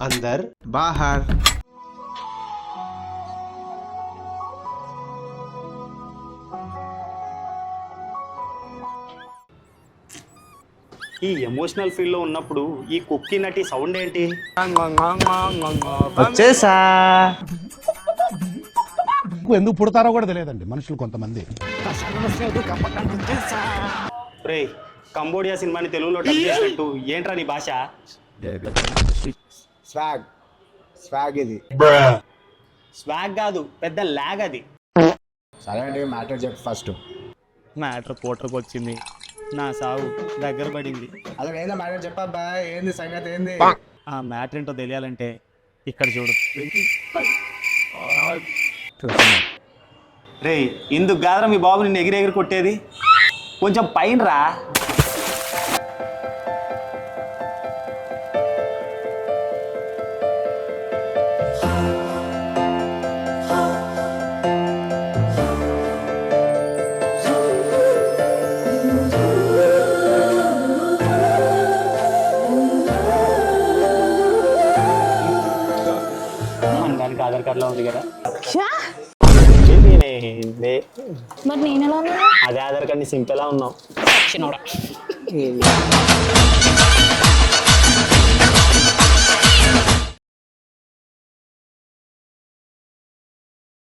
अंदर बाहर ఈ ఎమోషనల్ ఫీల్ లో ఉన్నప్పుడు ఈ కుక్కీ నటి సౌండ్ ఏంటి? వచ్చేసా ఎందుకు పుడతారో కూడా తెలియదండి మనుషులు కొంతమంది. రే కంబోడియా సినిమాని తెలుగులో డబ్ చేసినట్టు ఏంట్రా నీ భాష? స్వాగ్ ఇది స్వాగ్ కాదు, పెద్ద లాగ్ అది. సరే అండి మ్యాటర్ చెప్పు ఫస్ట్. మ్యాటర్ పోటర్కి వచ్చింది, నా సాగు దగ్గర పడింది. అలా ఏందా మ్యాటర్ చెప్పబ్బా, ఏంది సంగతి ఏంది? ఆ మ్యాటర్ ఏంటో తెలియాలంటే ఇక్కడ చూడు. రే ఇందుకు కాదురా మీ బాబు నిన్ను ఎగిరి కొట్టేది, కొంచెం పైన రా. దానికి ఆధార్ కార్డులో ఉంది కదా. మరి నేను ఎలా ఉన్నా? అదే ఆధార్ కార్డు నీ సింపెలా ఉన్నావు.